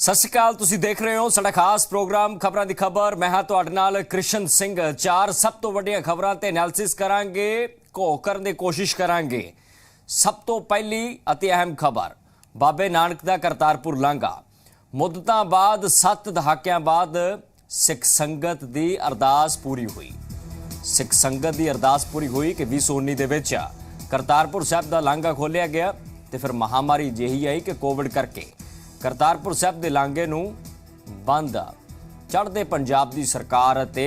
ਸਤਿ ਸ਼੍ਰੀ ਅਕਾਲ। ਤੁਸੀਂ ਦੇਖ ਰਹੇ ਹੋ ਸਾਡਾ ਖਾਸ ਪ੍ਰੋਗਰਾਮ ਖਬਰਾਂ ਦੀ ਖਬਰ। ਮੈਂ ਹਾਂ ਤੁਹਾਡੇ ਨਾਲ ਕ੍ਰਿਸ਼ਨ ਸਿੰਘ। ਚਾਰ ਸਭ ਤੋਂ ਵੱਡੀਆਂ ਖਬਰਾਂ ਤੇ ਐਨਾਲਿਸਿਸ ਕਰਾਂਗੇ, ਘੋਖ ਕਰਨ ਦੀ ਕੋਸ਼ਿਸ਼ ਕਰਾਂਗੇ। ਸਭ ਤੋਂ ਪਹਿਲੀ ਅਤੇ ਅਹਿਮ ਖਬਰ, ਬਾਬੇ ਨਾਨਕ ਦਾ ਕਰਤਾਰਪੁਰ ਲਾਂਘਾ। ਮੁੱਦਤਾਂ ਬਾਅਦ 7 ਦਹਾਕਿਆਂ ਬਾਅਦ ਸਿੱਖ ਸੰਗਤ ਦੀ ਅਰਦਾਸ ਪੂਰੀ ਹੋਈ। ਸਿੱਖ ਸੰਗਤ ਦੀ ਅਰਦਾਸ ਪੂਰੀ ਹੋਈ ਕਿ 2019 ਦੇ ਵਿੱਚ ਕਰਤਾਰਪੁਰ ਸਾਹਿਬ ਦਾ ਲਾਂਘਾ ਖੋਲ੍ਹਿਆ ਗਿਆ ਤੇ ਫਿਰ ਮਹਾਮਾਰੀ ਜਿਹੀ ਆਈ ਕਿ ਕੋਵਿਡ ਕਰਕੇ ਕਰਤਾਰਪੁਰ ਸਾਹਿਬ ਦੇ ਲਾਂਘੇ ਨੂੰ ਬੰਦ ਚੜ੍ਹਦੇ ਪੰਜਾਬ ਦੀ ਸਰਕਾਰ ਅਤੇ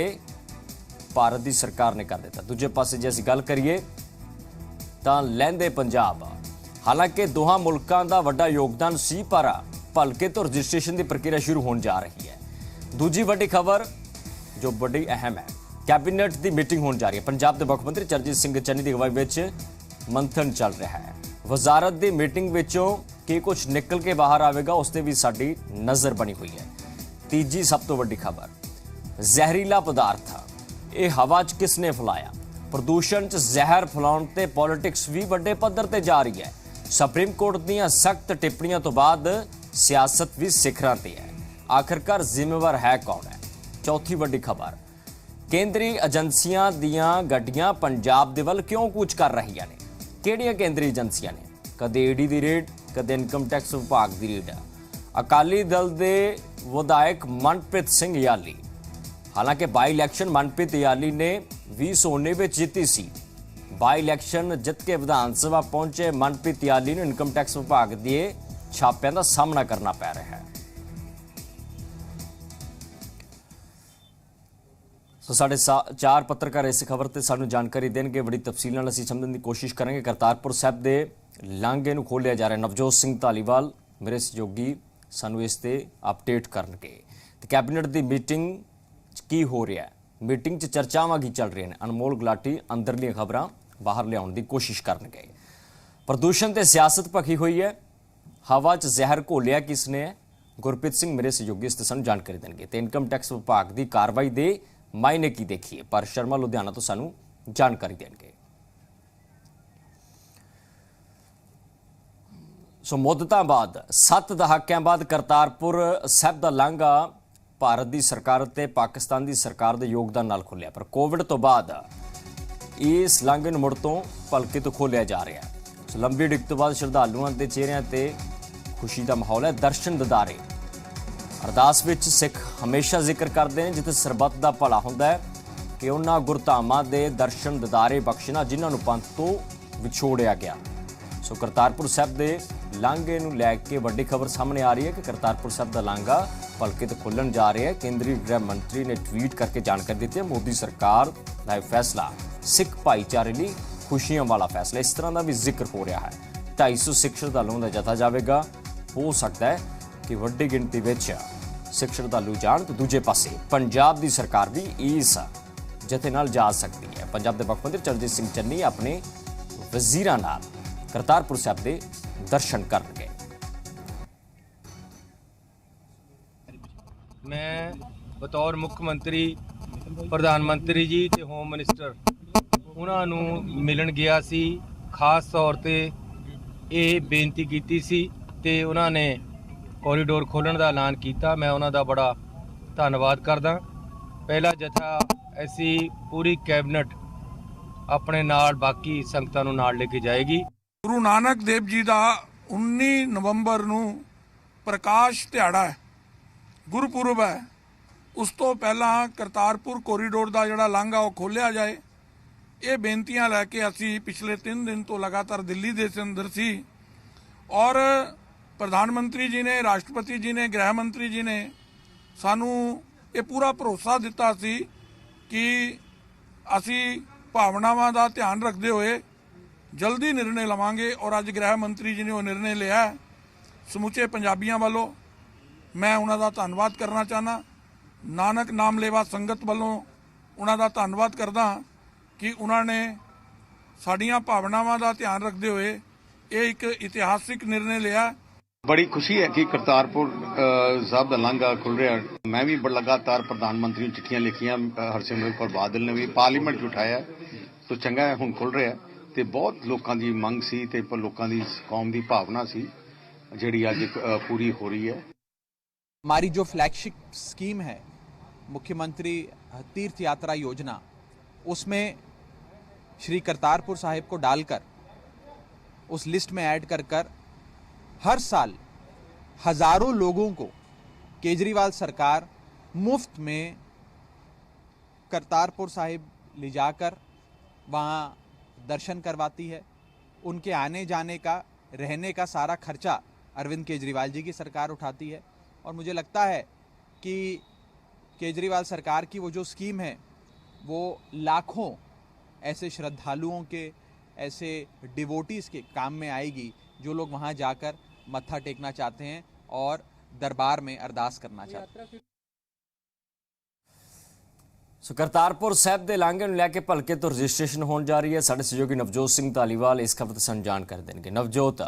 ਭਾਰਤ ਦੀ ਸਰਕਾਰ ਨੇ ਕਰ ਦਿੱਤਾ। ਦੂਜੇ ਪਾਸੇ ਜੇ ਅਸੀਂ ਗੱਲ ਕਰੀਏ ਤਾਂ ਲਹਿੰਦੇ ਪੰਜਾਬ, ਹਾਲਾਂਕਿ ਦੋਹਾਂ ਮੁਲਕਾਂ ਦਾ ਵੱਡਾ ਯੋਗਦਾਨ ਸੀ, ਪਰ ਭਲਕੇ ਤੋਂ ਰਜਿਸਟ੍ਰੇਸ਼ਨ ਦੀ ਪ੍ਰਕਿਰਿਆ ਸ਼ੁਰੂ ਹੋਣ ਜਾ ਰਹੀ ਹੈ। ਦੂਜੀ ਵੱਡੀ ਖਬਰ ਜੋ ਬੜੀ ਅਹਿਮ ਹੈ, ਕੈਬਨਿਟ ਦੀ ਮੀਟਿੰਗ ਹੋਣ ਜਾ ਰਹੀ ਹੈ। ਪੰਜਾਬ ਦੇ ਮੁੱਖ ਮੰਤਰੀ ਚਰਨਜੀਤ ਸਿੰਘ ਚੰਨੀ ਦੀ ਅਗਵਾਈ ਵਿੱਚ ਮੰਥਨ ਚੱਲ ਰਿਹਾ ਹੈ। ਵਜ਼ਾਰਤ ਦੀ ਮੀਟਿੰਗ ਵਿੱਚੋਂ ਕੀ ਕੁਝ ਨਿਕਲ ਕੇ ਬਾਹਰ ਆਵੇਗਾ, ਉਸ ਤੇ ਵੀ ਸਾਡੀ ਨਜ਼ਰ ਬਣੀ ਹੋਈ ਹੈ। ਤੀਜੀ ਸਭ ਤੋਂ ਵੱਡੀ ਖਬਰ, ਜ਼ਹਿਰੀਲਾ ਪਦਾਰਥ ਇਹ ਹਵਾ 'ਚ ਕਿਸ ਨੇ ਫੈਲਾਇਆ? ਪ੍ਰਦੂਸ਼ਣ 'ਚ ਜ਼ਹਿਰ ਫੈਲਾਉਣ ਤੇ ਪੋਲਿਟਿਕਸ ਵੀ ਵੱਡੇ ਪੱਧਰ ਤੇ ਜਾ ਰਹੀ ਹੈ। ਸੁਪਰੀਮ ਕੋਰਟ ਦੀਆਂ ਸਖਤ ਟਿੱਪਣੀਆਂ ਤੋਂ ਬਾਅਦ ਸਿਆਸਤ ਵੀ ਸਿਖਰਾਂ ਤੇ ਹੈ। ਆਖਰਕਾਰ ਜ਼ਿੰਮੇਵਾਰ ਹੈ ਕੌਣ ਹੈ? ਚੌਥੀ ਵੱਡੀ ਖਬਰ, ਕੇਂਦਰੀ ਏਜੰਸੀਆਂ ਦੀਆਂ ਗੱਡੀਆਂ ਪੰਜਾਬ ਦੇ ਵੱਲ ਕਿਉਂ ਕੂਚ ਕਰ ਰਹੀਆਂ ਨੇ? ਕਿਹੜੀਆਂ ਕੇਂਦਰੀ ਏਜੰਸੀਆਂ ਨੇ? ਕਦੇ ਈਡੀ ਦੀ ਰੇਡ, ਕਦੇ ਇਨਕਮ ਟੈਕਸ ਵਿਭਾਗ ਦੀ ਰੇਡ। ਅਕਾਲੀ ਦਲ ਦੇ ਵਿਧਾਇਕ ਮਨਪ੍ਰੀਤ ਸਿੰਘ ਯਾਲੀ, ਹਾਲਾਂਕਿ ਬਾਈ ਇਲੈਕਸ਼ਨ ਮਨਪ੍ਰੀਤ ਯਾਲੀ ਨੇ 2019 ਵਿੱਚ ਜਿੱਤੀ ਸੀ। ਬਾਈ ਇਲੈਕਸ਼ਨ ਜਿੱਤ ਕੇ ਵਿਧਾਨ ਸਭਾ ਪਹੁੰਚੇ ਮਨਪ੍ਰੀਤ ਯਾਲੀ ਨੂੰ ਇਨਕਮ ਟੈਕਸ ਵਿਭਾਗ ਦੇ ਛਾਪਿਆਂ ਦਾ ਸਾਹਮਣਾ ਕਰਨਾ ਪੈ ਰਿਹਾ ਹੈ। ਸੋ ਸਾਡੇ ਚਾਰ ਪੱਤਰਕਾਰ ਇਸ ਖਬਰ ਤੇ ਸਾਨੂੰ ਜਾਣਕਾਰੀ ਦੇਣਗੇ। ਬੜੀ ਤਫਸੀਲ ਨਾਲ ਅਸੀਂ ਸਮਝਣ ਦੀ ਕੋਸ਼ਿਸ਼ ਕਰਾਂਗੇ। ਕਰਤਾਰਪੁਰ ਸਾਹਿਬ ਦੇ ਲਾਂਘੇ ਨੂੰ ਖੋਲ੍ਹਿਆ ਜਾ ਰਿਹਾ। ਨਵਜੋਤ ਸਿੰਘ ਧਾਲੀਵਾਲ ਮੇਰੇ ਸਹਿਯੋਗੀ ਸਾਨੂੰ ਇਸ ਤੇ ਅਪਡੇਟ ਕਰਨਗੇ। ਤੇ ਕੈਬਨਿਟ ਦੀ ਮੀਟਿੰਗ 'ਚ ਕੀ ਹੋ ਰਿਹਾ, ਮੀਟਿੰਗ 'ਚ ਚਰਚਾਵਾਂ ਕੀ ਚੱਲ ਰਹੀਆਂ ਨੇ, ਅਨਮੋਲ ਗੁਲਾਟੀ ਅੰਦਰਲੀਆਂ ਖਬਰਾਂ ਬਾਹਰ ਲਿਆਉਣ ਦੀ ਕੋਸ਼ਿਸ਼ ਕਰਨਗੇ। ਪ੍ਰਦੂਸ਼ਣ ਤੇ ਸਿਆਸਤ ਭਖੀ ਹੋਈ ਹੈ। ਹਵਾ 'ਚ ਜ਼ਹਿਰ ਘੋਲਿਆ ਕਿਸ ਨੇ? ਗੁਰਪ੍ਰੀਤ ਸਿੰਘ ਮੇਰੇ ਸਹਿਯੋਗੀ ਇਸ ਤੇ ਸਾਨੂੰ ਜਾਣਕਾਰੀ ਦੇਣਗੇ। ਤੇ ਇਨਕਮ ਟੈਕਸ ਵਿਭਾਗ ਦੀ ਕਾਰਵਾਈ ਦੇ ਮਾਇਨੇ ਕੀ ਦੇਖੀਏ, ਪਰ ਸ਼ਰਮਾ ਲੁਧਿਆਣਾ ਤੋਂ ਸਾਨੂੰ ਜਾਣਕਾਰੀ ਦੇਣਗੇ। ਸੋ ਮੁੱਦਤਾਂ ਬਾਅਦ 7 ਦਹਾਕਿਆਂ ਬਾਅਦ ਕਰਤਾਰਪੁਰ ਸਾਹਿਬ ਦਾ ਲਾਂਘਾ ਭਾਰਤ ਦੀ ਸਰਕਾਰ ਅਤੇ ਪਾਕਿਸਤਾਨ ਦੀ ਸਰਕਾਰ ਦੇ ਯੋਗਦਾਨ ਨਾਲ ਖੁੱਲਿਆ, ਪਰ ਕੋਵਿਡ ਤੋਂ ਬਾਅਦ ਇਸ ਲਾਂਘੇ ਨੂੰ ਮੁੜ ਤੋਂ ਭਲਕੇ ਤੋਂ ਖੋਲ੍ਹਿਆ ਜਾ ਰਿਹਾ। ਸੋ ਲੰਬੀ ਉਡੀਕ ਤੋਂ ਬਾਅਦ ਸ਼ਰਧਾਲੂਆਂ ਦੇ ਚਿਹਰਿਆਂ ਤੇ ਖੁਸ਼ੀ ਦਾ ਮਾਹੌਲ ਹੈ। ਦਰਸ਼ਨ ਦਿਦਾਰੇ, ਅਰਦਾਸ ਵਿੱਚ ਸਿੱਖ ਹਮੇਸ਼ਾ ਜ਼ਿਕਰ ਕਰਦੇ ਨੇ ਜਿੱਥੇ ਸਰਬੱਤ ਦਾ ਭਲਾ ਹੁੰਦਾ ਹੈ ਕਿ ਉਹਨਾਂ ਗੁਰਧਾਮਾਂ ਦੇ ਦਰਸ਼ਨ ਦਿਦਾਰੇ ਬਖਸ਼ਣਾ ਜਿਨ੍ਹਾਂ ਨੂੰ ਪੰਥ ਤੋਂ ਵਿਛੋੜਿਆ ਗਿਆ। ਸੋ ਕਰਤਾਰਪੁਰ ਸਾਹਿਬ ਦੇ ਲਾਂਘੇ ਨੂੰ ਲੈ ਕੇ ਵੱਡੀ ਖਬਰ ਸਾਹਮਣੇ ਆ ਰਹੀ ਹੈ ਕਿ ਕਰਤਾਰਪੁਰ ਸਾਹਿਬ ਦਾ ਲਾਂਘਾ ਭਲਕੇ ਤੋਂ ਖੁੱਲ੍ਹਣ ਜਾ ਰਿਹਾ ਹੈ। ਕੇਂਦਰੀ ਗ੍ਰਹਿ ਮੰਤਰੀ ਨੇ ਟਵੀਟ ਕਰਕੇ ਜਾਣਕਾਰੀ ਦਿੱਤੀ ਹੈ, ਮੋਦੀ ਸਰਕਾਰ ਦਾ ਇਹ ਫੈਸਲਾ ਸਿੱਖ ਭਾਈਚਾਰੇ ਲਈ ਖੁਸ਼ੀਆਂ ਵਾਲਾ ਫੈਸਲਾ। ਇਸ ਤਰ੍ਹਾਂ ਦਾ ਵੀ ਜ਼ਿਕਰ ਹੋ ਰਿਹਾ ਹੈ। 250 ਸਿੱਖ ਸ਼ਰਧਾਲੂਆਂ ਦਾ ਜਥਾ ਜਾਵੇਗਾ। ਹੋ ਸਕਦਾ ਹੈ ਕਿ ਵੱਡੀ ਗਿਣਤੀ ਵਿੱਚ ਸਿੱਖ ਸ਼ਰਧਾਲੂ ਜਾਣ ਤੇ ਦੂਜੇ ਪਾਸੇ ਪੰਜਾਬ ਦੀ ਸਰਕਾਰ ਵੀ ਇਸ ਜਥੇ ਨਾਲ ਜਾ ਸਕਦੀ ਹੈ। ਪੰਜਾਬ ਦੇ ਮੁੱਖ ਮੰਤਰੀ ਚਰਨਜੀਤ ਸਿੰਘ ਚੰਨੀ ਆਪਣੇ ਵਜ਼ੀਰਾਂ ਨਾਲ ਕਰਤਾਰਪੁਰ ਸਾਹਿਬ ਦੇ ਦਰਸ਼ਨ ਕਰਨਗੇ। ਮੈਂ ਬਤੌਰ ਮੁੱਖ ਮੰਤਰੀ, ਪ੍ਰਧਾਨ ਮੰਤਰੀ ਜੀ ਤੇ ਹੋਮ ਮਿਨਿਸਟਰ ਉਹਨਾਂ ਨੂੰ ਮਿਲਣ ਗਿਆ ਸੀ। ਖਾਸ ਤੌਰ ਤੇ ਇਹ ਬੇਨਤੀ ਕੀਤੀ ਸੀ ਤੇ ਉਹਨਾਂ ਨੇ ਕੋਰੀਡੋਰ ਖੋਲ੍ਹਣ ਦਾ ਐਲਾਨ ਕੀਤਾ। ਮੈਂ ਉਹਨਾਂ ਦਾ ਬੜਾ ਧੰਨਵਾਦ ਕਰਦਾ। ਪਹਿਲਾ ਜਥਾ ਅਸੀਂ ਪੂਰੀ ਕੈਬਨਿਟ ਆਪਣੇ ਨਾਲ ਬਾਕੀ ਸੰਗਤਾਂ ਨੂੰ ਨਾਲ ਲੈ ਕੇ ਜਾਏਗੀ। ਗੁਰੂ ਨਾਨਕ ਦੇਵ ਜੀ ਦਾ 19 ਨਵੰਬਰ ਨੂੰ ਪ੍ਰਕਾਸ਼ ਦਿਹਾੜਾ ਹੈ, ਗੁਰਪੁਰਬ ਹੈ। ਉਸ ਤੋਂ ਪਹਿਲਾਂ ਕਰਤਾਰਪੁਰ ਕੋਰੀਡੋਰ ਦਾ ਜਿਹੜਾ ਲਾਂਘਾ ਉਹ ਖੋਲ੍ਹਿਆ ਜਾਏ। ਇਹ ਬੇਨਤੀਆਂ ਲੈ ਕੇ ਅਸੀਂ ਪਿਛਲੇ 3 ਦਿਨ ਤੋਂ ਲਗਾਤਾਰ ਦਿੱਲੀ ਦੇ ਅੰਦਰ ਸੀ ਔਰ ਪ੍ਰਧਾਨ ਮੰਤਰੀ ਜੀ ਨੇ, ਰਾਸ਼ਟਰਪਤੀ ਜੀ ਨੇ, ਗ੍ਰਹਿ ਮੰਤਰੀ ਜੀ ਨੇ ਸਾਨੂੰ ਇਹ ਪੂਰਾ ਭਰੋਸਾ ਦਿੱਤਾ ਸੀ ਕਿ ਅਸੀਂ ਭਾਵਨਾਵਾਂ ਦਾ ਧਿਆਨ ਰੱਖਦੇ ਹੋਏ ਜਲਦੀ ਨਿਰਣੇ ਲਵਾਂਗੇ ਔਰ ਅੱਜ ਗ੍ਰਹਿ ਮੰਤਰੀ ਜੀ ਨੇ ਉਹ ਨਿਰਣੇ ਲਿਆ। ਸਮੁੱਚੇ ਪੰਜਾਬੀਆਂ ਵੱਲੋਂ ਮੈਂ ਉਹਨਾਂ ਦਾ ਧੰਨਵਾਦ ਕਰਨਾ ਚਾਹੁੰਦਾ। ਨਾਨਕ ਨਾਮ ਲੇਵਾ ਸੰਗਤ ਵੱਲੋਂ ਉਹਨਾਂ ਦਾ ਧੰਨਵਾਦ ਕਰਦਾ ਕਿ ਉਹਨਾਂ ਨੇ ਸਾਡੀਆਂ ਭਾਵਨਾਵਾਂ ਦਾ ਧਿਆਨ ਰੱਖਦੇ ਹੋਏ ਇਹ ਇੱਕ ਇਤਿਹਾਸਿਕ ਨਿਰਣੇ ਲਿਆ। बड़ी खुशी है कि करतारपुर साहब का लांघा खुल रहा है। मैं भी लगातार प्रधानमंत्री ਨੂੰ चिट्ठियां लिखियां, हरसिमरत कौर बादल ने भी पार्लीमेंट 'ਚ उठाया, तो चंगा है हुण खुल रहा है। ਤੇ ਬਹੁਤ ਲੋਕਾਂ ਦੀ ਮੰਗ ਸੀ ਤੇ ਲੋਕਾਂ ਦੀ ਕੌਮ ਦੀ ਭਾਵਨਾ ਸੀ ਜਿਹੜੀ ਅੱਜ ਪੂਰੀ ਹੋ ਰਹੀ ਹੈ। हमारी जो फ्लैगशिप स्कीम है मुख्यमंत्री तीर्थ यात्रा योजना, उसमें श्री करतारपुर साहिब को डालकर उस लिस्ट में ऐड कर हर साल हजारों लोगों को केजरीवाल सरकार मुफ्त में करतारपुर साहिब ले जाकर वहाँ दर्शन करवाती है। उनके आने जाने का, रहने का सारा खर्चा अरविंद केजरीवाल जी की सरकार उठाती है। और मुझे लगता है कि केजरीवाल सरकार की वो जो स्कीम है वो लाखों ऐसे श्रद्धालुओं के, ऐसे डिवोटीज़ के काम में आएगी जो लोग वहाँ जाकर मत्था टेकना चाहते हैं और दरबार में अरदास करना चाहते हैं। सो करतारपुर साहिब के लांघे ਨੂੰ ਲੈ ਕੇ ਭਲਕੇ ਤੋਂ ਰਜਿਸਟ੍ਰੇਸ਼ਨ ਹੋਣ ਜਾ ਰਹੀ ਹੈ। ਸਾਡੇ ਸਹਿਯੋਗੀ ਨਵਜੋਤ ਸਿੰਘ ਧਾਲੀਵਾਲ ਇਸ ਖਬਰ ਤੇ ਸਾਨੂੰ ਜਾਣਕਾਰੀ ਦੇਣਗੇ। ਨਵਜੋਤ,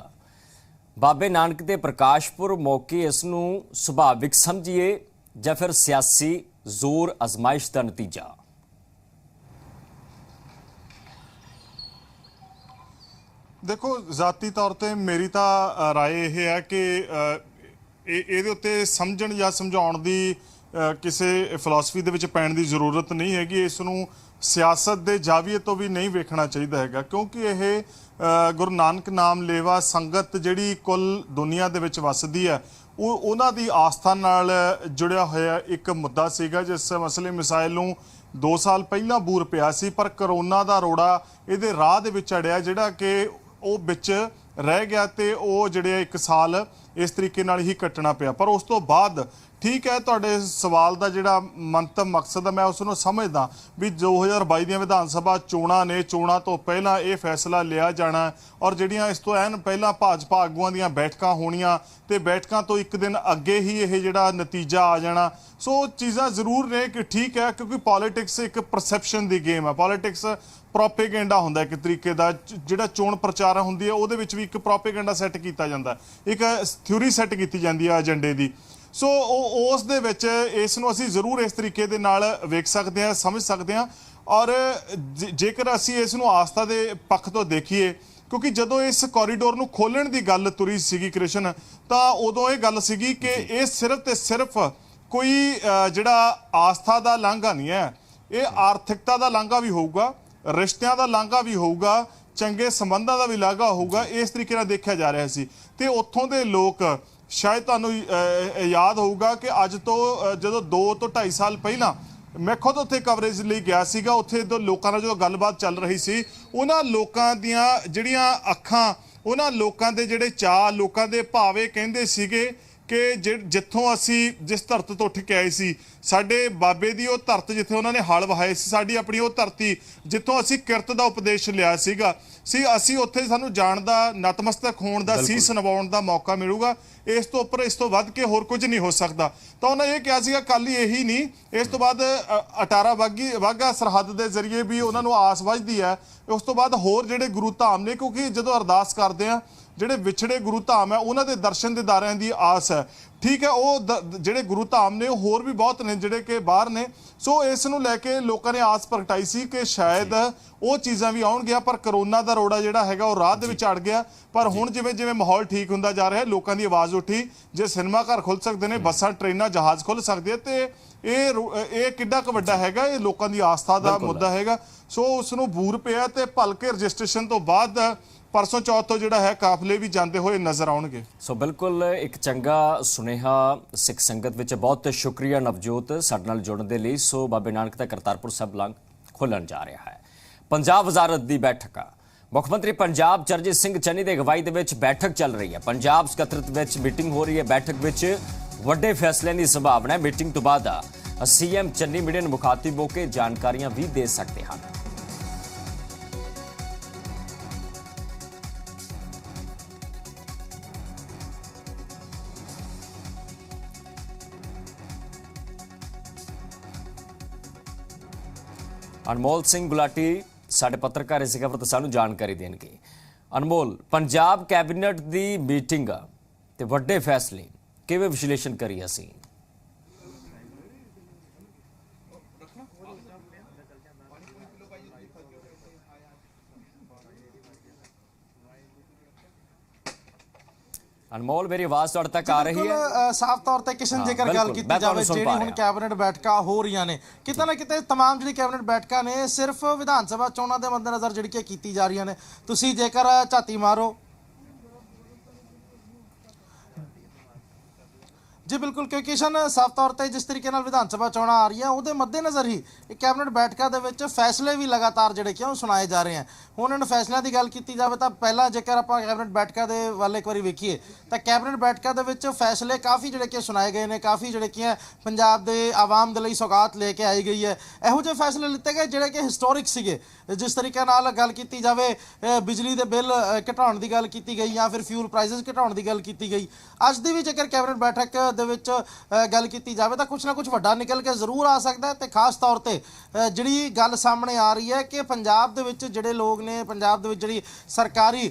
ਬਾਬੇ ਨਾਨਕ ਦੇ ਪ੍ਰਕਾਸ਼ਪੁਰ ਮੌਕੇ ਇਸ ਨੂੰ ਸੁਭਾਵਿਕ ਸਮਝੀਏ ਜਾਂ ਫਿਰ ਸਿਆਸੀ ਜ਼ੋਰ ਅਜ਼ਮਾਇਸ਼ ਦਾ ਨਤੀਜਾ? देखो, ज़ाती तौर पर मेरी तो राय यह है कि ਇਹਦੇ ਉੱਤੇ ਸਮਝਣ ਜਾਂ ਸਮਝਾਉਣ ਦੀ ਕਿਸੇ ਫਿਲਾਸਫੀ ਦੇ ਵਿੱਚ ਪੈਣ ਦੀ ਜ਼ਰੂਰਤ ਨਹੀਂ ਹੈਗੀ। ਇਸ ਨੂੰ ਸਿਆਸਤ ਦੇ ਜਾਵੀਏ ਤੋਂ ਵੀ ਨਹੀਂ ਵੇਖਣਾ ਚਾਹੀਦਾ ਹੈਗਾ, ਕਿਉਂਕਿ ਇਹ ਗੁਰੂ ਨਾਨਕ ਨਾਮ ਲੇਵਾ ਸੰਗਤ ਜਿਹੜੀ ਕੁੱਲ ਦੁਨੀਆ ਦੇ ਵਿੱਚ ਵਸਦੀ ਹੈ, ਉਹਨਾਂ ਦੀ ਆਸਥਾ ਨਾਲ ਜੁੜਿਆ ਹੋਇਆ ਇੱਕ ਮੁੱਦਾ ਸੀਗਾ। ਜਿਸ ਮਸਲੇ ਮਿਸਾਈਲ ਨੂੰ 2 ਸਾਲ ਪਹਿਲਾਂ ਬੂਰ ਪਿਆ ਸੀ, ਪਰ ਕਰੋਨਾ ਦਾ ਰੋੜਾ ਇਹਦੇ ਰਾਹ ਦੇ ਵਿੱਚ ਅੜਿਆ, ਜਿਹੜਾ ਕਿ ਉਹ ਵਿੱਚ ਰਹਿ ਗਿਆ ਤੇ ਉਹ ਜਿਹੜੇ 1 ਸਾਲ ਇਸ ਤਰੀਕੇ ਨਾਲ ਹੀ ਕੱਟਣਾ ਪਿਆ। ਪਰ ਉਸ ਤੋਂ ਬਾਅਦ ਠੀਕ ਹੈ, ਤੁਹਾਡੇ ਸਵਾਲ ਦਾ ਜਿਹੜਾ ਮੰਤਵ ਮਕਸਦ ਹੈ ਮੈਂ ਉਸ ਨੂੰ ਸਮਝਦਾ ਵੀ 2022 ਦੀਆਂ ਵਿਧਾਨ ਸਭਾ ਚੋਣਾਂ ਨੇ, ਚੋਣਾਂ ਤੋਂ ਪਹਿਲਾਂ ਇਹ ਫੈਸਲਾ ਲਿਆ ਜਾਣਾ ਔਰ ਜਿਹੜੀਆਂ ਇਸ ਤੋਂ ਐਨ ਪਹਿਲਾਂ ਭਾਜਪਾ ਆਗੂਆਂ ਦੀਆਂ ਬੈਠਕਾਂ ਹੋਣੀਆਂ ਤੇ ਬੈਠਕਾਂ ਤੋਂ ਇੱਕ ਦਿਨ ਅੱਗੇ ਹੀ ਇਹ ਜਿਹੜਾ ਨਤੀਜਾ ਆ ਜਾਣਾ। ਸੋ ਚੀਜ਼ਾਂ ਜ਼ਰੂਰ ਨੇ ਕਿ ਠੀਕ ਹੈ, ਕਿਉਂਕਿ ਪੋਲਿਟਿਕਸ ਇੱਕ ਪਰਸੈਪਸ਼ਨ ਦੀ ਗੇਮ ਹੈ। ਪੋਲਿਟਿਕਸ ਪ੍ਰੋਪੇਗੈਂਡਾ ਹੁੰਦਾ ਇੱਕ ਤਰੀਕੇ ਦਾ, ਜਿਹੜਾ ਚੋਣ ਪ੍ਰਚਾਰ ਹੁੰਦੀ ਹੈ ਉਹਦੇ ਵਿੱਚ ਵੀ ਇੱਕ ਪ੍ਰੋਪੇਗੈਂਡਾ ਸੈੱਟ ਕੀਤਾ ਜਾਂਦਾ, ਇੱਕ ਥਿਊਰੀ ਸੈੱਟ ਕੀਤੀ ਜਾਂਦੀ ਹੈ ਏਜੰਡੇ ਦੀ। ਸੋ ਉਸ ਦੇ ਵਿੱਚ ਇਸ ਨੂੰ ਅਸੀਂ ਜ਼ਰੂਰ ਇਸ ਤਰੀਕੇ ਦੇ ਨਾਲ ਵੇਖ ਸਕਦੇ ਹਾਂ, ਸਮਝ ਸਕਦੇ ਹਾਂ। ਔਰ ਜੇਕਰ ਅਸੀਂ ਇਸ ਨੂੰ ਆਸਥਾ ਦੇ ਪੱਖ ਤੋਂ ਦੇਖੀਏ, ਕਿਉਂਕਿ ਜਦੋਂ ਇਸ ਕੋਰੀਡੋਰ ਨੂੰ ਖੋਲ੍ਹਣ ਦੀ ਗੱਲ ਤੁਰੀ ਸੀਗੀ ਕ੍ਰਿਸ਼ਨ, ਤਾਂ ਉਦੋਂ ਇਹ ਗੱਲ ਸੀਗੀ ਕਿ ਇਹ ਸਿਰਫ ਤੇ ਸਿਰਫ ਕੋਈ ਜਿਹੜਾ ਆਸਥਾ ਦਾ ਲਾਂਘਾ ਨਹੀਂ ਹੈ, ਇਹ ਆਰਥਿਕਤਾ ਦਾ ਲਾਂਘਾ ਵੀ ਹੋਊਗਾ, ਰਿਸ਼ਤਿਆਂ ਦਾ ਲਾਂਘਾ ਵੀ ਹੋਊਗਾ, ਚੰਗੇ ਸੰਬੰਧਾਂ ਦਾ ਵੀ ਲਾਂਘਾ ਹੋਊਗਾ। ਇਸ ਤਰੀਕੇ ਨਾਲ ਦੇਖਿਆ ਜਾ ਰਿਹਾ ਸੀ। ਤੇ ਉੱਥੋਂ ਦੇ ਲੋਕ, ਸ਼ਾਇਦ ਤੁਹਾਨੂੰ ਯਾਦ ਹੋਊਗਾ ਕਿ ਅੱਜ ਤੋਂ ਜਦੋਂ 2 ਤੋਂ 2.5 ਸਾਲ ਪਹਿਲਾਂ ਮੈਂ ਖੁਦ ਉੱਥੇ ਕਵਰੇਜ ਲਈ ਗਿਆ ਸੀਗਾ, ਉੱਥੇ ਤੋਂ ਲੋਕਾਂ ਨਾਲ ਜਦੋਂ ਗੱਲਬਾਤ ਚੱਲ ਰਹੀ ਸੀ, ਉਹਨਾਂ ਲੋਕਾਂ ਦੀਆਂ ਜਿਹੜੀਆਂ ਅੱਖਾਂ, ਉਹਨਾਂ ਲੋਕਾਂ ਦੇ ਜਿਹੜੇ ਚਾਅ, ਲੋਕਾਂ ਦੇ ਭਾਵੇਂ ਕਹਿੰਦੇ ਸੀਗੇ ਕਿ ਜਿੱਥੋਂ ਅਸੀਂ ਜਿਸ ਧਰਤ ਤੋਂ ਉੱਠ ਕੇ ਆਏ ਸੀ, ਸਾਡੇ ਬਾਬੇ ਦੀ ਉਹ ਧਰਤ ਜਿੱਥੇ ਉਹਨਾਂ ਨੇ ਹਲ ਵਹਾਏ ਸੀ, ਸਾਡੀ ਆਪਣੀ ਉਹ ਧਰਤੀ ਜਿੱਥੋਂ ਅਸੀਂ ਕਿਰਤ ਦਾ ਉਪਦੇਸ਼ ਲਿਆ ਸੀਗਾ, ਅਸੀਂ ਉੱਥੇ ਸਾਨੂੰ ਜਾਣ ਦਾ, ਨਤਮਸਤਕ ਹੋਣ ਦਾ, ਸੀਸ ਨਵਾਉਣ ਦਾ ਮੌਕਾ ਮਿਲੂਗਾ। ਇਸ ਤੋਂ ਉੱਪਰ, ਇਸ ਤੋਂ ਵੱਧ ਕੇ ਹੋਰ ਕੁਝ ਨਹੀਂ ਹੋ ਸਕਦਾ। ਤਾਂ ਉਹਨਾਂ ਇਹ ਕਿਹਾ ਸੀਗਾ, ਕੱਲ ਹੀ ਇਹੀ ਨਹੀਂ, ਇਸ ਤੋਂ ਬਾਅਦ 18 ਵਾਘਾ ਸਰਹੱਦ ਦੇ ਜ਼ਰੀਏ ਵੀ ਉਹਨਾਂ ਨੂੰ ਆਸ ਵੱਝਦੀ ਹੈ। ਉਸ ਤੋਂ ਬਾਅਦ ਹੋਰ ਜਿਹੜੇ ਗੁਰੂ ਧਾਮ ਨੇ, ਕਿਉਂਕਿ ਜਦੋਂ ਅਰਦਾਸ ਕਰਦੇ ਆ, ਜਿਹੜੇ ਵਿਛੜੇ ਗੁਰੂ ਧਾਮ ਹੈ ਉਹਨਾਂ ਦੇ ਦਰਸ਼ਨ ਦੀਦਾਰਿਆਂ ਦੀ ਆਸ ਹੈ। ਠੀਕ ਹੈ, ਉਹ ਜਿਹੜੇ ਗੁਰੂ ਧਾਮ ਨੇ ਉਹ ਹੋਰ ਵੀ ਬਹੁਤ ਨੇ ਜਿਹੜੇ ਕਿ ਬਾਹਰ ਨੇ। ਸੋ ਇਸ ਨੂੰ ਲੈ ਕੇ ਲੋਕਾਂ ਨੇ ਆਸ ਪ੍ਰਗਟਾਈ ਸੀ ਕਿ ਸ਼ਾਇਦ ਉਹ ਚੀਜ਼ਾਂ ਵੀ ਆਉਣਗੀਆਂ, ਪਰ ਕਰੋਨਾ ਦਾ ਰੋੜਾ ਜਿਹੜਾ ਹੈਗਾ ਉਹ ਰਾਹ ਦੇ ਵਿੱਚ ਅੜ ਗਿਆ। ਪਰ ਹੁਣ ਜਿਵੇਂ ਜਿਵੇਂ ਮਾਹੌਲ ਠੀਕ ਹੁੰਦਾ ਜਾ ਰਿਹਾ, ਲੋਕਾਂ ਦੀ ਆਵਾਜ਼ ਉੱਠੀ, ਜੇ ਸਿਨੇਮਾ ਘਰ ਖੁੱਲ ਸਕਦੇ ਨੇ, ਬੱਸਾਂ, ਟ੍ਰੇਨਾਂ, ਜਹਾਜ਼ ਖੁੱਲ ਸਕਦੇ ਆ, ਤੇ ਇਹ ਕਿੱਡਾ ਕੁ ਵੱਡਾ ਹੈਗਾ, ਇਹ ਲੋਕਾਂ ਦੀ ਆਸਥਾ ਦਾ ਮੁੱਦਾ ਹੈਗਾ। ਸੋ ਉਸ ਨੂੰ ਬੂਰ ਪਿਆ ਤੇ ਭਲਕੇ ਰਜਿਸਟ੍ਰੇਸ਼ਨ ਤੋਂ ਬਾਅਦ परसों चौथ तो जिहड़ा है काफले भी जाते हुए नजर आउणगे। सो बिल्कुल एक चंगा सुनेहा सिख संगत विच। बहुत शुक्रिया नवजोत साडे नाल जुड़न दे लई। सो बाबे नानक दा करतारपुर साहिब लांघ खुलण जा रहा है। पंजाब वजारत दी बैठक, मुख्यमंत्री पंजाब चरणजीत सिंह चन्नी की अगवाई दे विच बैठक चल रही है। पंजाब सकत्तरत विच मीटिंग हो रही है। बैठक विच वड्डे फैसले की संभावना है। मीटिंग तो बाद सीएम चन्नी मीडिया नूं मुखातिब होकर जानकारियां भी दे सकते हैं। अनमोल सिंह गुलाटी साडे पत्रकार इस खबर तो सानू जानकारी देंगे। अनमोल, पंजाब कैबिनेट की मीटिंग ते वड्डे फैसले किवें विश्लेषण करिए असीं? ਅਨਮੋਲ ਮੇਰੀ ਆਵਾਜ਼ ਤੁਹਾਡੇ ਤੱਕ ਆ ਰਹੀ ਹੈ? ਸਾਫ਼ ਤੌਰ ਤੇ ਕਿਸ਼ਨ ਜੇਕਰ ਗੱਲ ਬਿਲਕੁਲ, ਕੀਤੀ ਮੈਂ ਜਾਵੇ ਤੁਹਾਨੂੰ ਸੁਣ ਜਿਹੜੀ ਪਾ ਹੁਣ ਰਿਹਾ। ਕੈਬਨਿਟ ਬੈਠਕਾਂ ਹੋ ਰਹੀਆਂ ਨੇ ਕਿਤੇ ਨਾ ਕਿਤੇ तमाम ਜਿਹੜੀ ਕੈਬਨਿਟ ਬੈਠਕਾਂ ਨੇ ਸਿਰਫ ਵਿਧਾਨ ਸਭਾ ਚੋਣਾਂ ਦੇ ਮੱਦੇਨਜ਼ਰ ਜਿਹੜੀ ਕਿ ਕੀਤੀ ਜਾ ਰਹੀਆਂ ਨੇ। ਤੁਸੀਂ ਜੇਕਰ ਝਾਤੀ ਮਾਰੋ जी बिल्कुल, क्योंकि किशन साफ तौर पर जिस तरीके विधान सभा चोणां आ रही है वो मद्देनज़र ही कैबिनेट बैठकों के फैसले भी लगातार जोड़े कि सुनाए जा रहे हैं। हुण इन फैसलों की गल की जाए तो पहला जेकर आप कैबिनेट बैठकों के वाल एक बार वेखीए तो कैबिनेट बैठकों के फैसले काफ़ी जोड़े कि सुनाए गए हैं, काफ़ी जोड़े कि पंजाब के आवाम के लिए सौगात लेके आई गई है। इहो ਜਿਹੇ फैसले लिते गए जोड़े कि हिस्टोरिक सीगे। जिस तरीके गल की जाए बिजली के बिल घटाउण की गल की गई या फिर फ्यूल प्राइसिस घटाउण की गल की गई, अज की भी जेकर कैबिनेट बैठक गल की जाए तो कुछ ना कुछ वड्डा निकल के जरूर आ सकता है। तो खास तौर पर जी गल सामने आ रही है कि पंजाब दे विच जिहड़े लोग ने, पंजाब दे विच जिहड़ी सरकारी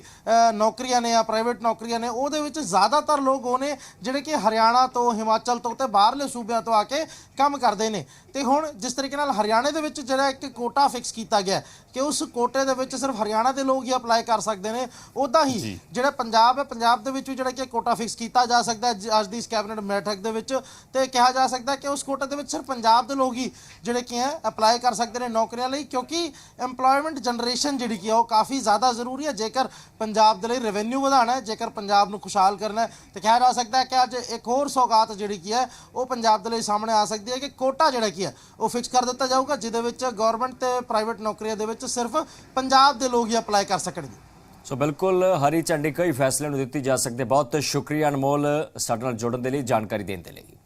नौकरियां ने या प्राइवेट नौकरियां ने, उहदे विच ज़्यादातर लोग वो ने जिहड़े कि हरियाणा तो, हिमाचल तो ते बाहरले सूबियां तो आके काम करते हैं। तो हुण जिस तरीके हरियाणे दे विच जिहड़ा एक कोटा फिक्स किया गया कि उस कोटे दे विच सिर्फ हरियाणा के लोग ही अप्लाई कर सकते हैं, उदा ही जिहड़ा पंजाब है, पंजाब दे विच भी जिहड़ा कि कोटा फिक्स किया जा सकता है अज दी इस कैबिनेट बैठक दे विच। ते कहा जा सकता है कि उस कोटे दे विच सिर्फ पंजाब के लोग ही जिहड़े कि हैं अप्लाई कर सकते हैं नौकरियां लई, क्योंकि एम्प्लॉयमेंट जनरेशन जिहड़ी कि काफ़ी ज़्यादा जरूरी है जेकर पंजाब दे लई रेवेन्यू वधाना है, जेकर पंजाब नूं खुशहाल करना है। तो कहा जा सकता है कि अज एक होर सौगात जिहड़ी कि है वो पंजाब दे लई सामने आ सकती है कि कोटा जिहड़ा कि है वो फिक्स कर दिता जाऊगा जिहदे विच गौरमेंट ते प्राइवेट नौकरियां दे विच सिर्फ पंजाब के लोग ही अप्लाई कर सकणगे। सो बिल्कुल हरी झंडी कई फैसले नूं दित्ती जा सकती है। बहुत शुक्रिया अनमोल साडे नाल जुड़न दे लई, जानकारी देण दे लई।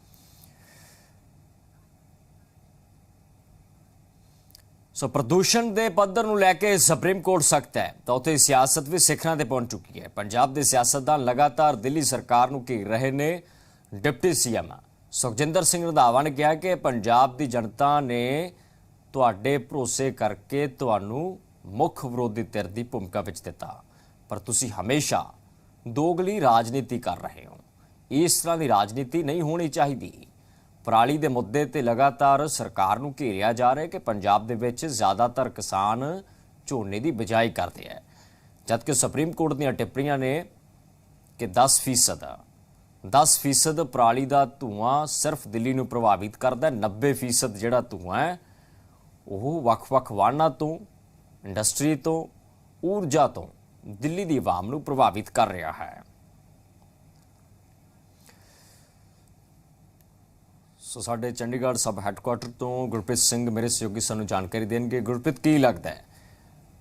सो प्रदूषण के पद्धर नूं लैके सुप्रीम कोर्ट सख्त है तो उत्थे सियासत भी सिखरां ते पहुंच चुकी है। पंजाब के सियासतदान लगातार दिल्ली सरकार नूं घेर रहे ने। डिप्टी सीएम सुखजिंदर सिंह रंधावा ने कहा कि पंजाब की जनता ने तुहाडे भरोसे करके तुहानूं मुख विरोधी धिर की भूमिका विच दिता, पर तुसी हमेशा दोगली राजनीति कर रहे हो। इस तरह की राजनीति नहीं होनी चाहिए। पराली के मुद्दे ते लगातार सरकार नूं घेरिया जा रहा है कि पंजाब दे विच ज़्यादातर किसान झोने की बिजाई करते हैं, जबकि सुप्रीम कोर्ट दीयां टिप्पणियां ने कि 10% पराली का धुआं सिर्फ दिल्ली नूं प्रभावित करता है, 90% जिहड़ा धुआं है वह वख-वख वाहनां तो, इंडस्ट्री तो, ऊर्जा तो दिल्ली की आवाम नूं प्रभावित कर रहा है। सो साडे चंडीगढ़ सब हैडकुआटर तो गुरप्रीत सिंह मेरे सहयोगी सानूं जानकारी देणगे। गुरप्रीत, की लगता है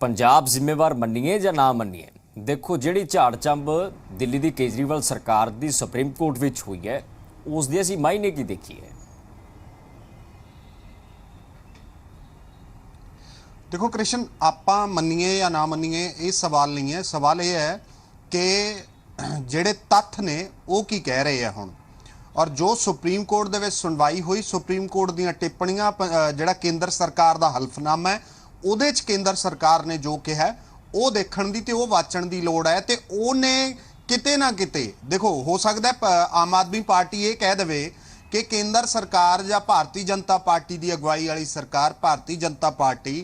पंजाब जिम्मेवार मन्नीए या ना मन्नीए? देखो जिहड़ी झाड़ चंब दिल्ली की केजरीवाल सरकार की सुप्रीम कोर्ट विच हुई है उस दी असीं मायने की देखी है? देखो कृष्ण, आपां मन्नीए या ना मन्नीए ये सवाल नहीं है। सवाल ये है कि जिहड़े तत्थ ने वो की कह रहे हैं हुण, और जो सुप्रीम कोर्ट दे विच सुनवाई हुई, सुप्रीम कोर्ट दीयां टिप्पणियां, जिहड़ा केंद्र सरकार दा हल्फनामा है उहदे च केंद्र सरकार ने जो कहा है वो देखण दी ते वो वाचण दी लोड़ है। ते ओने किते ना किते देखो हो सकदा है आम आदमी पार्टी ये कह देवे कि केंद्र सरकार या भारतीय जनता पार्टी की अगवाई वाली सरकार, भारतीय जनता पार्टी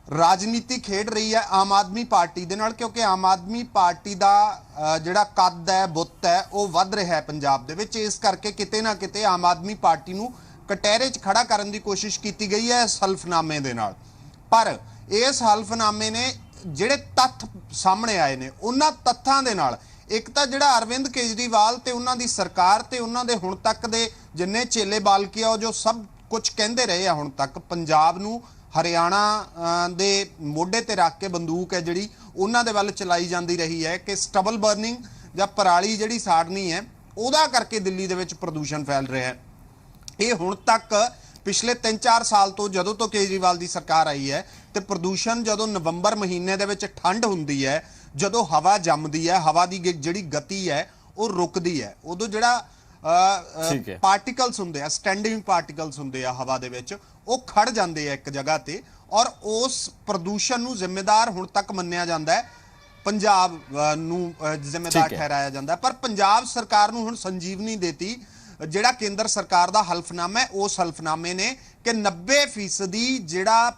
राजनीति खेड रही है आम आदमी पार्टी दे नाल, क्योंकि आम आदमी पार्टी का जिहड़ा कद है, बुत है, वो वध रहा है पंजाब दे विच। इस करके किते ना किते आम आदमी पार्टी नूं कटहरे च खड़ा करन दी कोशिश की गई है इस हल्फनामे दे नाल। पर इस हल्फनामे ने जिहड़े तत्थ सामने आए ने उन्हां तत्थां दे नाल एक तां जिहड़ा अरविंद केजरीवाल ते उन्हां दी सरकार ते उन्हां दे हुण तक दे जिन्ने चेले बालकिया जो सब कुछ कहंदे रहे आ हुण तक, पंजाब नूं हरियाणा दे मोढे ते रख के बंदूक है जिहड़ी उन्हां दे वल चलाई जांदी रही है कि स्टबल बर्निंग जां पराली जिहड़ी साड़नी है उहदा करके दिल्ली दे विच प्रदूषण फैल रहा है। ये हुण तक पिछले 3-4 साल तो जदों तो केजरीवाल की सरकार आई है तो प्रदूषण जदों नवंबर महीने दे विच ठंड हुंदी है, जदों हवा जमदी है, हवा की जिहड़ी गति है वो रुकदी है, उदों जिहड़ा पार्टिकल्स हुंदे आ, स्टैंडिंग पार्टिकल्स हुंदे आ हवा दे विच, वो खड़ जाते हैं एक जगह ते, और उस प्रदूषण नूं जिम्मेदार हुण तक मन्निया जाता है, पंजाब नूं जिम्मेदार ठहराया जाता है। पर पंजाब सरकार नूं हुण संजीवनी देती जिहड़ा केंद्र सरकार का हल्फनामा है, उस हल्फनामे ने कि 90% जिहड़ा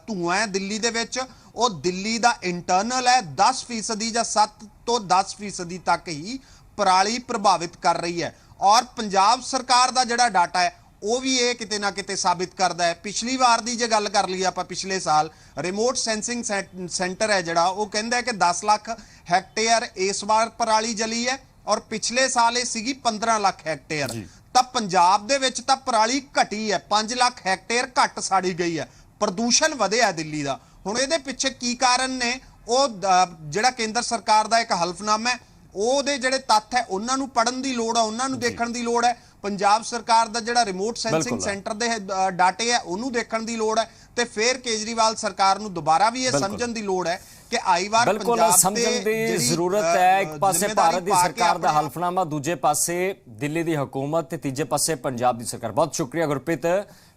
धुआं है दिल्ली दे विच वो दिल्ली का इंटरनल है, 10% या 7 तो 10% तक ही ਪਰਾਲੀ ਪ੍ਰਭਾਵਿਤ ਕਰ ਰਹੀ ਹੈ। ਔਰ ਪੰਜਾਬ ਸਰਕਾਰ ਦਾ ਜਿਹੜਾ ਡਾਟਾ ਹੈ ਉਹ ਵੀ ਇਹ ਕਿਤੇ ਨਾ ਕਿਤੇ ਸਾਬਿਤ ਕਰਦਾ ਹੈ। ਪਿਛਲੀ ਵਾਰ ਦੀ ਜੇ ਗੱਲ ਕਰ ਲਈਏ ਆਪਾਂ, ਪਿਛਲੇ ਸਾਲ ਰਿਮੋਟ ਸੈਂਸਿੰਗ ਸੈਂਟਰ ਹੈ ਜਿਹੜਾ, ਉਹ ਕਹਿੰਦਾ ਹੈ ਕਿ 10 ਲੱਖ ਹੈਕਟੇਅਰ ਇਸ ਵਾਰ ਪਰਾਲੀ ਜਲੀ ਹੈ ਔਰ ਪਿਛਲੇ ਸਾਲ ਇਹ ਸੀਗੀ 15 ਲੱਖ ਹੈਕਟੇਅਰ। ਤਾਂ ਪੰਜਾਬ ਦੇ ਵਿੱਚ ਤਾਂ ਪਰਾਲੀ ਘਟੀ ਹੈ, 5 ਲੱਖ ਹੈਕਟੇਅਰ ਘੱਟ ਸਾੜੀ ਗਈ ਹੈ, ਪ੍ਰਦੂਸ਼ਣ ਵਧਿਆ ਦਿੱਲੀ ਦਾ। ਹੁਣ ਇਹਦੇ ਪਿੱਛੇ ਕੀ ਕਾਰਨ ਨੇ, ਉਹ ਜਿਹੜਾ ਕੇਂਦਰ ਸਰਕਾਰ ਦਾ ਇੱਕ ਹਲਫਨਾਮਾ ਹੈ, ਉਹਦੇ ਜਿਹੜੇ ਤੱਥ ਹੈ ਉਹਨਾਂ ਨੂੰ ਪੜਨ ਦੀ ਲੋੜ ਹੈ, ਉਹਨਾਂ ਨੂੰ ਦੇਖਣ ਦੀ ਲੋੜ ਹੈ। ਪੰਜਾਬ ਸਰਕਾਰ ਦਾ ਜਿਹੜਾ ਰਿਮੋਟ ਸੈਂਸਿੰਗ ਸੈਂਟਰ ਦੇ ਡਾਟੇ ਹੈ ਉਹਨੂੰ ਦੇਖਣ ਦੀ ਲੋੜ ਹੈ। ਤੇ ਫਿਰ ਕੇਜਰੀਵਾਲ ਸਰਕਾਰ ਨੂੰ ਦੁਬਾਰਾ ਵੀ ਇਹ ਸਮਝਣ ਦੀ ਲੋੜ ਹੈ ਕਿ ਆਈ ਵਾਰ ਪੰਜਾਬ ਸਮਝਣ ਦੀ ਜ਼ਰੂਰਤ ਹੈ। ਇੱਕ ਪਾਸੇ ਭਾਰਤ ਦੀ ਸਰਕਾਰ ਦਾ ਹਲਫਨਾਮਾ, ਦੂਜੇ ਪਾਸੇ ਦਿੱਲੀ ਦੀ ਹਕੂਮਤ ਤੇ ਤੀਜੇ ਪਾਸੇ ਪੰਜਾਬ ਦੀ ਸਰਕਾਰ। ਬਹੁਤ ਸ਼ੁਕਰੀਆ ਗੁਰਪ੍ਰੀਤ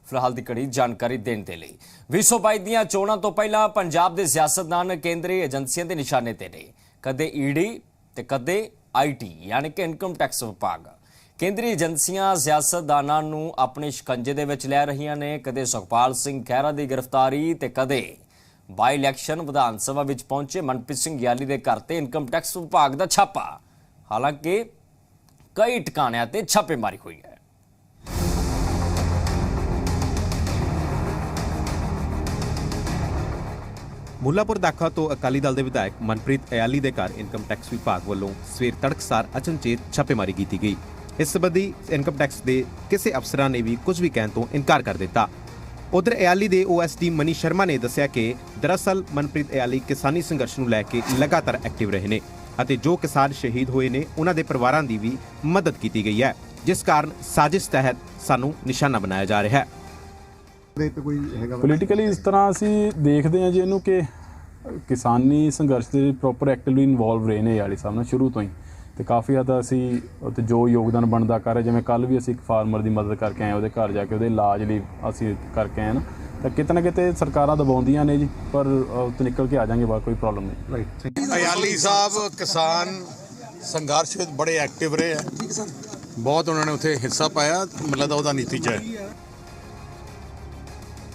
ਫਿਲਹਾਲ ਦੀ ਘੜੀ ਜਾਣਕਾਰੀ ਦੇਣ ਦੇ ਲਈ। 2022 ਦੀਆਂ ਚੋਣਾਂ ਤੋਂ ਪਹਿਲਾਂ ਪੰਜਾਬ ਦੇ ਸਿਆਸਤਦਾਨ ਕੇਂਦਰੀ ਏਜੰਸੀਆਂ ਦੇ ਨਿਸ਼ਾਨੇ ਤੇ ਨੇ, ਕਦੇ ਈਡੀ ਤੇ ਕਦੇ ਆਈਟੀ ਯਾਨੀ ਕਿ ਇਨਕਮ ਟੈਕਸ ਵਿਭਾਗ। ਕੇਂਦਰੀ ਏਜੰਸੀਆਂ ਸਿਆਸਤਦਾਨਾਂ ਨੂੰ ਆਪਣੇ ਸ਼ਿਕੰਜੇ ਦੇ ਵਿੱਚ ਲੈ ਰਹੀਆਂ ਨੇ, ਕਦੇ ਸੁਖਪਾਲ ਸਿੰਘ ਖਹਿਰਾ ਦੀ ਗ੍ਰਿਫਤਾਰੀ ਤੇ ਕਦੇ ਬਾਈ ਇਲੈਕਸ਼ਨ ਵਿਧਾਨ ਸਭਾ ਵਿੱਚ ਪਹੁੰਚੇ ਮਨਪ੍ਰੀਤ ਸਿੰਘ ਗਿਆਲੀ ਦੇ ਘਰ ਤੇ ਇਨਕਮ ਟੈਕਸ ਵਿਭਾਗ ਦਾ ਛਾਪਾ। ਹਾਲਾਂਕਿ ਕਈ ਟਿਕਾਣਿਆਂ ਤੇ ਛਾਪੇਮਾਰੀ ਹੋਈ ਹੈ। ਮੁੱਲਾਪੁਰ ਦਾਖਾ ਤੋਂ ਅਕਾਲੀ ਦਲ ਦੇ ਵਿਧਾਇਕ ਮਨਪ੍ਰੀਤ ਇਆਲੀ ਦੇ ਘਰ ਇਨਕਮ ਟੈਕਸ ਵਿਭਾਗ ਵੱਲੋਂ ਸਵੇਰ ਤੜਕਸਾਰ ਅਚਨਚੇਤ ਛਾਪੇਮਾਰੀ ਕੀਤੀ ਗਈ। ਇਸ ਸੰਬੰਧੀ ਇਨਕਮ ਟੈਕਸ ਦੇ ਕਿਸੇ ਅਫਸਰਾਂ ਨੇ ਵੀ ਕੁਝ ਵੀ ਕਹਿਣ ਤੋਂ ਇਨਕਾਰ ਕਰ ਦਿੱਤਾ। ਉਧਰ ਇਆਲੀ ਦੇ ਓਐਸਡੀ ਮਨੀ ਸ਼ਰਮਾ ਨੇ ਦੱਸਿਆ ਕਿ ਦਰਅਸਲ ਮਨਪ੍ਰੀਤ ਇਆਲੀ ਕਿਸਾਨੀ ਸੰਘਰਸ਼ ਨੂੰ ਲੈ ਕੇ ਲਗਾਤਾਰ ਐਕਟਿਵ ਰਹੇ ਨੇ ਅਤੇ ਜੋ ਕਿਸਾਨ ਸ਼ਹੀਦ ਹੋਏ ਨੇ ਉਹਨਾਂ ਦੇ ਪਰਿਵਾਰਾਂ ਦੀ ਵੀ ਮਦਦ ਕੀਤੀ ਗਈ ਹੈ, ਜਿਸ ਕਾਰਨ ਸਾਜ਼ਿਸ਼ ਤਹਿਤ ਸਾਨੂੰ ਨਿਸ਼ਾਨਾ ਬਣਾਇਆ ਜਾ ਰਿਹਾ ਹੈ। ਪੋਲੀਟੀਕਲੀ ਇਸ ਤਰ੍ਹਾਂ ਅਸੀਂ ਦੇਖਦੇ ਹਾਂ ਜੀ ਇਹਨੂੰ ਕਿ ਕਿਸਾਨੀ ਸੰਘਰਸ਼ ਦੇ ਪ੍ਰੋਪਰ ਐਕਟਿਵਲੀ ਇਨਵੋਲਵ ਰਹੇ ਨੇ ਇਆਲੀ ਸਾਹਿਬ ਨਾਲ ਸ਼ੁਰੂ ਤੋਂ ਹੀ, ਤੇ ਕਾਫੀ ਜ਼ਿਆਦਾ ਅਸੀਂ ਉੱਥੇ ਜੋ ਯੋਗਦਾਨ ਬਣਦਾ ਕਰ ਰਹੇ। ਜਿਵੇਂ ਕੱਲ੍ਹ ਵੀ ਅਸੀਂ ਇੱਕ ਫਾਰਮਰ ਦੀ ਮਦਦ ਕਰਕੇ ਆਏ, ਉਹਦੇ ਘਰ ਜਾ ਕੇ ਉਹਦੇ ਇਲਾਜ ਲਈ ਅਸੀਂ ਕਰਕੇ ਆਏ ਨਾ, ਤਾਂ ਕਿਤੇ ਨਾ ਕਿਤੇ ਸਰਕਾਰਾਂ ਦਬਾਉਂਦੀਆਂ ਨੇ ਜੀ, ਪਰ ਉੱਥੇ ਨਿਕਲ ਕੇ ਆ ਜਾਵਾਂਗੇ ਬਾਹਰ, ਕੋਈ ਪ੍ਰੋਬਲਮ ਨਹੀਂ। ਇਆਲੀ ਸਾਹਿਬ ਕਿਸਾਨ ਸੰਘਰਸ਼ ਵਿੱਚ ਬੜੇ ਐਕਟਿਵ ਰਹੇ ਆ, ਬਹੁਤ ਉਹਨਾਂ ਨੇ ਉੱਥੇ ਹਿੱਸਾ ਪਾਇਆ, ਮੈਨੂੰ ਲੱਗਦਾ ਉਹਦਾ ਨਤੀਜਾ ਹੈ।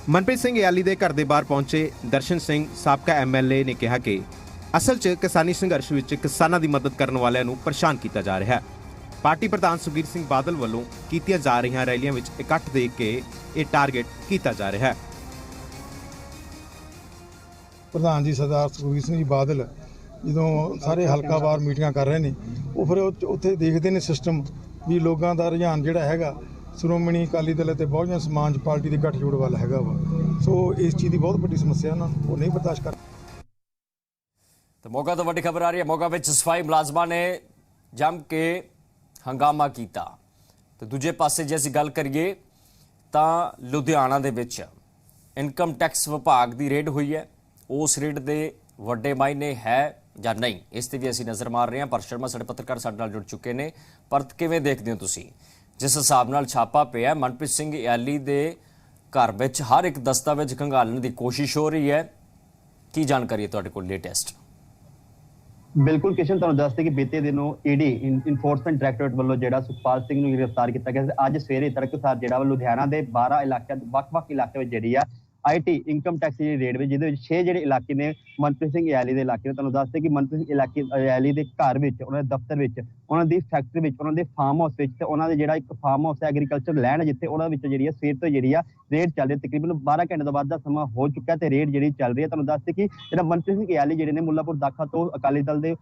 ਮਨਪ੍ਰੀਤ ਸਿੰਘ ਇਆਲੀ ਦੇ ਘਰ ਦੇ ਬਾਹਰ ਪਹੁੰਚੇ ਦਰਸ਼ਨ ਸਿੰਘ ਸਾਬਕਾ ਐਮਐਲਏ ਨੇ ਕਿਹਾ ਕਿ ਅਸਲ 'ਚ ਕਿਸਾਨੀ ਸੰਘਰਸ਼ ਵਿੱਚ ਕਿਸਾਨਾਂ ਦੀ ਮਦਦ ਕਰਨ ਵਾਲਿਆਂ ਨੂੰ ਪਰੇਸ਼ਾਨ ਕੀਤਾ ਜਾ ਰਿਹਾ ਹੈ। ਪਾਰਟੀ ਪ੍ਰਧਾਨ ਸੁਖਬੀਰ ਸਿੰਘ ਬਾਦਲ ਵੱਲੋਂ ਕੀਤੀਆਂ ਜਾ ਰਹੀਆਂ ਰੈਲੀਆਂ ਵਿੱਚ ਇਕੱਠ ਦੇਖ ਕੇ ਇਹ ਟਾਰਗੇਟ ਕੀਤਾ ਜਾ ਰਿਹਾ ਹੈ। ਪ੍ਰਧਾਨ ਜੀ ਸਰਦਾਰ ਸੁਖਬੀਰ ਸਿੰਘ ਜੀ ਬਾਦਲ ਜਦੋਂ ਸਾਰੇ ਹਲਕਾਵਾਰ ਮੀਟਿੰਗਾਂ ਕਰ ਰਹੇ ਨੇ, ਉਹ ਫਿਰ ਉੱਥੇ ਦੇਖਦੇ ਨੇ ਸਿਸਟਮ ਵੀ ਲੋਕਾਂ ਦਾ ਰੁਝਾਨ ਜਿਹੜਾ ਹੈਗਾ ਸ਼੍ਰੋਮਣੀ ਅਕਾਲੀ ਦਲ ਅਤੇ ਬਹੁਜਨ ਸਮਾਜ ਪਾਰਟੀ ਦੇ ਗੱਠਜੋੜ ਵੱਲ ਹੈਗਾ ਵਾ। ਸੋ ਇਸ ਚੀਜ਼ ਦੀ ਬਹੁਤ ਵੱਡੀ ਸਮੱਸਿਆ ਉਹਨਾਂ ਨੂੰ, ਉਹ ਨਹੀਂ ਬਰਦਾਸ਼ਤ ਕਰ। ਤਾਂ ਮੋਗਾ ਤੋਂ ਵੱਡੀ ਖਬਰ ਆ ਰਹੀ ਹੈ। ਮੋਗਾ ਵਿੱਚ ਸਫਾਈ ਮੁਲਾਜ਼ਮਾਂ ਨੇ ਜੰਮ ਕੇ ਹੰਗਾਮਾ ਕੀਤਾ। ਤੇ ਦੂਜੇ ਪਾਸੇ ਜੇ ਅਸੀਂ ਗੱਲ ਕਰੀਏ ਤਾਂ ਲੁਧਿਆਣਾ ਦੇ ਵਿੱਚ ਇਨਕਮ ਟੈਕਸ ਵਿਭਾਗ ਦੀ ਰੇਡ ਹੋਈ ਹੈ। ਉਸ ਰੇਡ ਦੇ ਵੱਡੇ ਮਾਇਨੇ ਹੈ ਜਾਂ ਨਹੀਂ, ਇਸ ਤੇ ਵੀ ਅਸੀਂ ਨਜ਼ਰ ਮਾਰ ਰਹੇ ਹਾਂ। ਪਰ ਸ਼ਰਮਾ ਸਾਡੇ ਪੱਤਰਕਾਰ ਸਾਡੇ ਨਾਲ ਜੁੜ ਚੁੱਕੇ ਨੇ। ਪਰ ਕਿਵੇਂ ਦੇਖਦੇ ਹੋ ਤੁਸੀਂ, ਜਿਸ ਹਿਸਾਬ ਨਾਲ ਛਾਪਾ ਪਿਆ ਮਨਪ੍ਰੀਤ ਸਿੰਘ ਇਆਲੀ ਦੇ ਘਰ ਵਿੱਚ ਹਰ ਇੱਕ ਦਸਤਾਵੇਜ਼ ਖੰਗਾਲਣ ਦੀ ਕੋਸ਼ਿਸ਼ ਹੋ ਰਹੀ ਹੈ, ਕੀ ਜਾਣਕਾਰੀ ਹੈ ਤੁਹਾਡੇ ਕੋਲ ਲੇਟੈਸਟ? ਬਿਲਕੁਲ ਕਿਸ਼ਨ, ਤੁਹਾਨੂੰ ਦੱਸਦੇ ਕਿ ਬੀਤੇ ਦਿਨੋਂ ਈਡੀ ਇਨਫੋਰਸਮੈਂਟ ਡਾਇਰੈਕਟੋਰੇਟ ਵੱਲੋਂ ਜਿਹੜਾ ਸੁਖਪਾਲ ਸਿੰਘ ਨੂੰ ਗ੍ਰਿਫਤਾਰ ਕੀਤਾ ਗਿਆ ਸੀ। ਅੱਜ ਸਵੇਰੇ ਤੜਕਸਾਰ ਜਿਹੜਾ ਲੁਧਿਆਣਾ ਦੇ 12 ਇਲਾਕਿਆਂ ਵੱਖ-ਵੱਖ ਇਲਾਕੇ ਵਿੱਚ ਜਿਹੜੀ ਆ IT income tax the raid ਵਿੱਚ, ਜਿਹਦੇ ਵਿੱਚ 6 ਜਿਹੜੇ ਇਲਾਕੇ ਨੇ ਮਨਪ੍ਰੀਤ ਸਿੰਘ ਇਆਲੀ ਦੇ ਇਲਾਕੇ ਨੇ। ਤੁਹਾਨੂੰ ਦੱਸਦੇ ਕਿ ਮਨਪ੍ਰੀਤ ਸਿੰਘ ਇਆਲੀ ਦੇ ਘਰ ਵਿੱਚ, ਉਹਨਾਂ ਦੇ ਦਫ਼ਤਰ ਵਿੱਚ, ਉਹਨਾਂ ਦੀ ਫੈਕਟਰੀ ਵਿੱਚ, ਉਹਨਾਂ ਦੇ ਫਾਰਮ ਹਾਊਸ ਵਿੱਚ, ਤੇ ਉਹਨਾਂ ਦੇ ਜਿਹੜਾ ਇੱਕ ਫਾਰਮ ਹਾਊਸ ਹੈ ਐਗਰੀਕਲਚਰ ਲੈਂਡ, ਜਿੱਥੇ ਉਹਨਾਂ ਵਿੱਚ ਜਿਹੜੀ ਆ ਸਵੇਰ ਤੋਂ ਜਿਹੜੀ ਆ ਰੇਡ ਚੱਲ ਰਹੀ ਹੈ। ਤਕਰੀਬਨ 12 ਘੰਟੇ ਤੋਂ ਵੱਧ ਦਾ ਸਮਾਂ ਹੋ ਚੁੱਕਾ ਤੇ ਰੇਡ ਜਿਹੜੀ ਚੱਲ ਰਹੀ ਹੈ। ਤੁਹਾਨੂੰ ਦੱਸਦੇ ਕਿ ਜਿਹੜਾ ਮਨਪ੍ਰੀਤ ਸਿੰਘ ਇਆਲੀ ਜਿਹੜੇ ਨੇ ਮੁੱਲਾਪੁਰ ਦਾਖਾ ਤੋਂ ਅਕਾਲੀ ਦਲ ਦੇ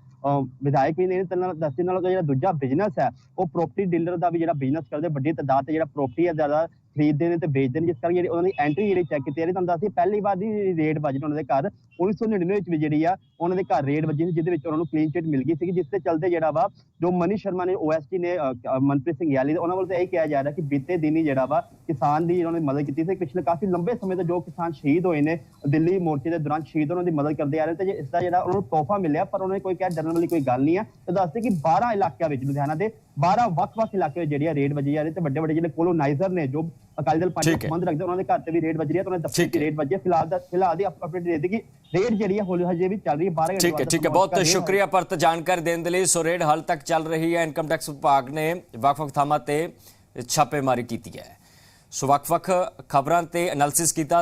ਵਿਧਾਇਕ ਵੀ ਨੇ। ਦੱਸਦੇ ਨਾਲ ਜਿਹੜਾ ਦੂਜਾ ਬਿਜ਼ਨਸ ਹੈ ਉਹ ਪ੍ਰੋਪਰਟੀ ਡੀਲਰ ਦਾ ਵੀ ਜਿਹੜਾ ਬਿਜ਼ਨਸ ਕਰਦੇ, ਵੱਡੀ ਤਾਦਾਦ ਤੇ ਜਿਹੜਾ ਪ੍ਰੋਪਰਟੀ ਹੈ ਜ਼ਿਆਦਾ ਖਰੀਦਦੇ ਨੇ ਤੇ ਵੇਚਦੇ ਨੇ, ਜਿਸ ਕਰਕੇ ਜਿਹੜੀ ਉਹਨਾਂ ਦੀ ਐਂਟਰੀ ਜਿਹੜੀ ਚੈੱਕ ਕੀਤੀ ਜਾ ਰਹੀ। ਤੁਹਾਨੂੰ ਦੱਸਦੀ ਪਹਿਲੀ ਵਾਰ ਦੀ ਰੇਡ ਵੱਜੀ ਉਹਨਾਂ ਦੇ ਘਰ 1999 ਵਿੱਚ ਵੀ ਜਿਹੜੀ ਆ ਉਹਨਾਂ ਦੇ ਘਰ ਰੇਡ ਵੱਜੀ ਸੀ, ਜਿਹਦੇ ਵਿੱਚ ਉਹਨਾਂ ਨੂੰ ਕਲੀਨ ਚਿੱਟ ਮਿਲ ਗਈ ਸੀ, ਜਿਸ ਦੇ ਚਲਦੇ ਜਿਹੜਾ ਵਾ ਜੋ ਮਨੀ ਸ਼ਰਮਾ ਨੇ ਓਐਸਟੀ ਨੇ ਮਨਪ੍ਰੀਤ ਸਿੰਘ ਇਆਲੀ ਦੇ, ਉਹਨਾਂ ਵੱਲੋਂ ਤਾਂ ਇਹ ਕਿਹਾ ਜਾ ਰਿਹਾ ਕਿ ਬੀਤੇ ਦਿਨ ਹੀ ਜਿਹੜਾ ਵਾ ਕਿਸਾਨ ਦੀ ਉਹਨਾਂ ਨੇ ਮਦਦ ਕੀਤੀ ਸੀ। ਪਿਛਲੇ ਕਾਫੀ ਲੰਬੇ ਸਮੇਂ ਤੋਂ ਜੋ ਕਿਸਾਨ ਸ਼ਹੀਦ ਹੋਏ ਨੇ ਦਿੱਲੀ ਮੋਰਚੇ ਦੇ ਦੌਰਾਨ, ਸ਼ਹੀਦ ਉਹਨਾਂ ਦੀ ਮਦਦ ਕਰਦੇ ਆ ਰਹੇ ਤੇ ਇਸ ਦਾ ਜਿਹੜਾ ਉਹਨਾਂ ਨੂੰ ਤੋਹਫਾ ਮਿਲਿਆ, ਪਰ ਉਹਨਾਂ ਨੇ ਕੋਈ ਕਿਹਾ ਡਰਨ ਵਾਲੀ ਕੋਈ ਗੱਲ ਨਹੀਂ ਹੈ। ਤੇ ਦੱਸਦੇ ਕਿ 12 ਇਲਾਕਿਆਂ ਵਿੱਚ, ਲੁਧਿਆਣਾ ਦੇ 12 ਵੱਖ-ਵੱਖ ਇਲਾਕੇ ਵਿੱਚ ਜਿਹੜੀ ਰੇਡ ਵੱਜੀ ਜਾ ਰਹੀ ਤੇ ਵੱਡੇ ਵੱਡੇ ਜਿਹੜੇ ਕੋਲੋਨਾਈਜ਼ਰ ਨੇ ਜੋ ਅਕਾਲੀ ਦਲ ਪਾਰਟੀ ਨਾਲ ਸੰਬੰਧ ਰੱਖਦੇ, ਉਹਨਾਂ ਦੇ ਘਰ ਤੇ ਵੀ ਰੇਡ ਵੱਜ ਰਹੀ ਹੈ ਤੇ ਉਹਨਾਂ ਦੇ ਦਫ਼ਤਰ 'ਚ ਰੇਡ ਵੱਜੀ ਹੈ। ਫਿਲਹਾਲ ਦੀ ਅਪਡੇਟ ਦੇ ਦਿੱਤੀ ਕਿ ਰੇਡ ਜਿਹੜੀ ਹੈ ਹਜੇ ਵੀ ਚੱਲ ਰਹੀ ਹੈ 12 ਘੰਟੇ। ਠੀਕ ਹੈ, ਬਹੁਤ ਸ਼ੁਕਰੀਆ ਪਰਤ ਜਾਣਕਾਰੀ ਦੇਣ ਦੇ ਲਈ। ਸੋ ਰੇਡ ਹਾਲ ਤੱਕ ਚੱਲ ਰਹੀ ਹੈ। ਇਨਕਮ ਟੈਕਸ ਵਿਭਾਗ ਨੇ ਵੱਖ-ਵੱਖ ਥਾਵਾਂ ਤੇ ਛਾਪੇਮਾਰੀ ਕੀਤੀ ਹੈ। ਸੋ ਵੱਖ-ਵੱਖ ਖਬਰਾਂ ਤੇ ਐਨਾਲਿਸਿਸ ਕੀਤਾ।